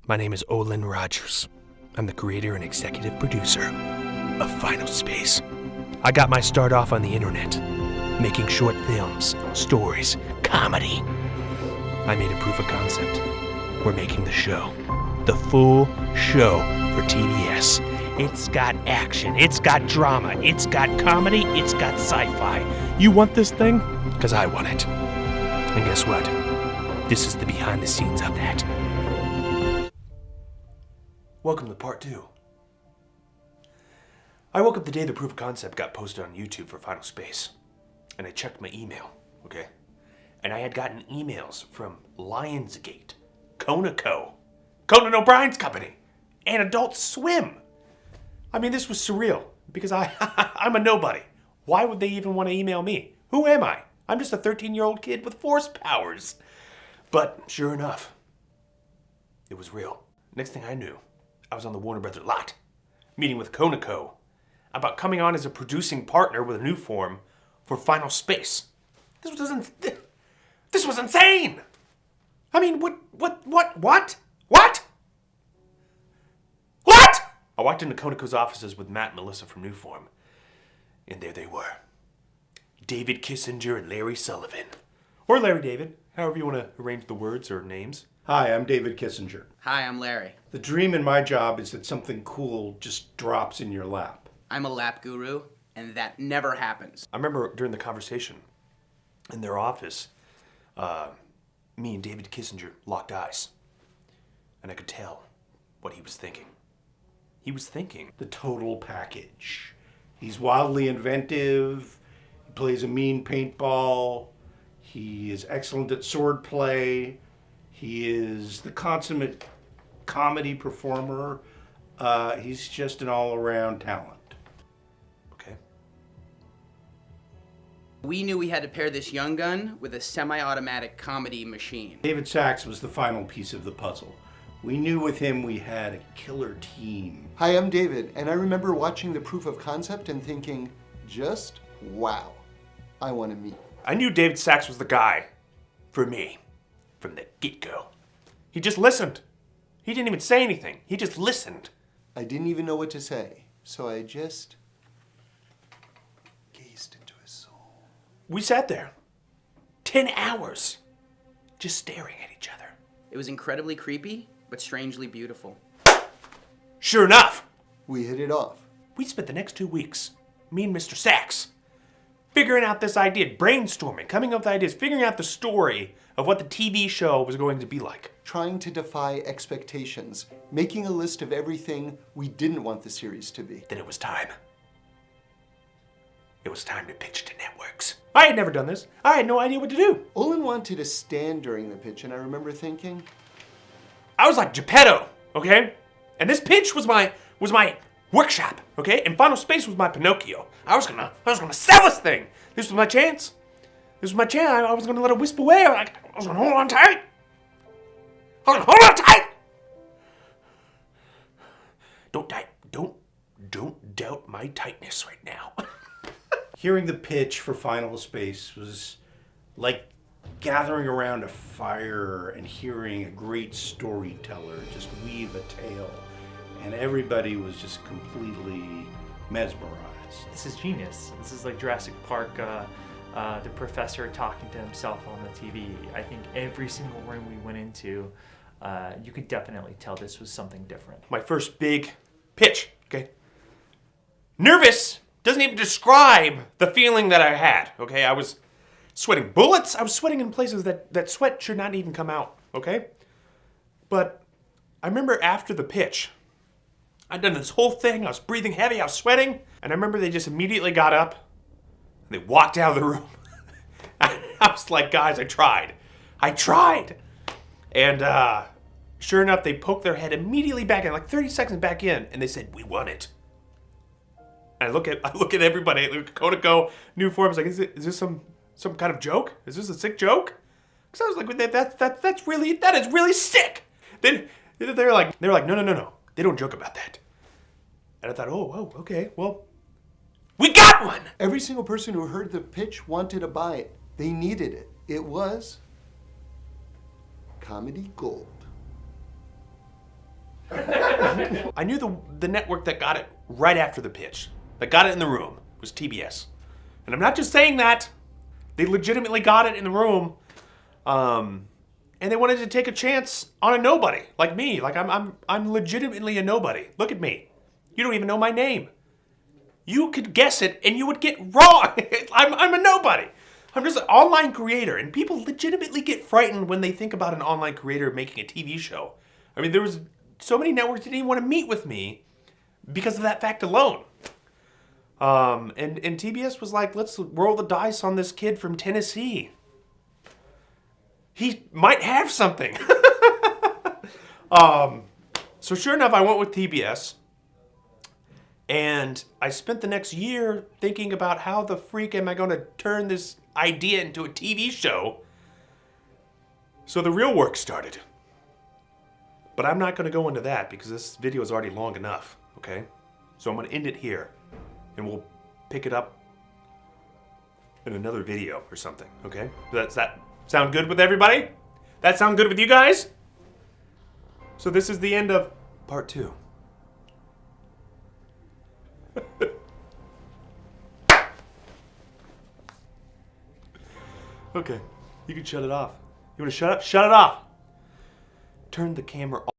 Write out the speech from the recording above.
My name is Olin Rogers. I'm the creator and executive producer of Final Space. I got my start off on the internet, making short films, stories, comedy. I made a proof of concept. We're making the show. The full show for TBS. It's got action, it's got drama, it's got comedy, it's got sci-fi. You want this thing? Because I want it. And guess what? This is the behind the scenes of that. Welcome to part 2. I woke up the day the proof of concept got posted on YouTube for Final Space. And I checked my email, okay? And I had gotten emails from Lionsgate, Conoco, Conan O'Brien's company, and Adult Swim. I mean, this was surreal, because I'm a nobody. Why would they even want to email me? Who am I? I'm just a 13-year-old kid with force powers. But sure enough, it was real. Next thing I knew, I was on the Warner Brothers lot, meeting with Conoco about coming on as a producing partner with a new form for Final Space. This was insane! I mean, what? I walked into Conoco's offices with Matt and Melissa from Newform, and there they were. David Kissinger and Larry Sullivan. Or Larry David, however you want to arrange the words or names. Hi, I'm David Kissinger. Hi, I'm Larry. The dream in my job is that something cool just drops in your lap. I'm a lap guru, and that never happens. I remember during the conversation in their office, me and David Kissinger locked eyes. And I could tell what he was thinking. He was thinking The total package. He's wildly inventive. He plays a mean paintball. He is excellent at swordplay. He is the consummate comedy performer. He's just an all-around talent. Okay. We knew we had to pair this young gun with a semi-automatic comedy machine. David Sachs was the final piece of the puzzle. We knew with him we had a killer team. Hi, I'm David, and I remember watching the proof of concept and thinking, just wow, I want to meet. I knew David Sachs was the guy for me from the get-go. He just listened. He didn't even say anything. He just listened. I didn't even know what to say, so I just gazed into his soul. We sat there 10 hours just staring at each other. It was incredibly creepy, but strangely beautiful. Sure enough, We hit it off. we spent the next 2 weeks, me and Mr. Sachs, figuring out this idea, brainstorming, coming up with ideas, figuring out the story of what the TV show was going to be like. Trying to defy expectations, making a list of everything we didn't want the series to be. Then it was time. It was time to pitch to networks. I had never done this. I had no idea what to do. Olin wanted to stand during the pitch, and I remember thinking, I was like Geppetto, okay? And this pitch was my workshop, okay? And Final Space was my Pinocchio. I was gonna sell this thing. This was my chance. I was gonna let it wisp away. I was gonna hold on tight. Don't doubt my tightness right now. Hearing the pitch for Final Space was like gathering around a fire and hearing a great storyteller just weave a tale. And everybody was just completely mesmerized. This is genius. This is like Jurassic Park, the professor talking to himself on the TV. I think every single room we went into, you could definitely tell this was something different. My first big pitch, okay? Nervous doesn't even describe the feeling that I had, okay? I was sweating bullets. I was sweating in places that sweat should not even come out, okay? But I remember after the pitch, I'd done this whole thing. I was breathing heavy. I was sweating. And I remember they just immediately got up and they walked out of the room. I was like, guys, I tried. And sure enough, they poked their head immediately back in, like 30 seconds back in, and they said, we won it. And I look at everybody, I look at Conoco, New Forms, like, is this some kind of joke? Is this a sick joke? Because I was like, that is really sick. They're like, no. They don't joke about that. And I thought, oh, okay, well, we got one! every single person who heard the pitch wanted to buy it. They needed it. It was comedy gold. I knew the network that got it right after the pitch, that got it in the room, was TBS. And I'm not just saying that. They legitimately got it in the room. And they wanted to take a chance on a nobody, like me. Like I'm legitimately a nobody. Look at me. You don't even know my name. You could guess it and you would get wrong. I'm a nobody. I'm just an online creator, and people legitimately get frightened when they think about an online creator making a TV show. I mean, there was so many networks that didn't even want to meet with me because of that fact alone. And TBS was like, let's roll the dice on this kid from Tennessee. He might have something. So sure enough, I went with TBS. And I spent the next year thinking about how the freak am I going to turn this idea into a TV show. So the real work started. But I'm not going to go into that because this video is already long enough, okay? So I'm going to end it here. And we'll pick it up in another video or something, okay? Does that sound good with everybody? That sound good with you guys? So this is the end of part 2. Okay, you can shut it off. You want to shut up? Shut it off. Turn the camera off.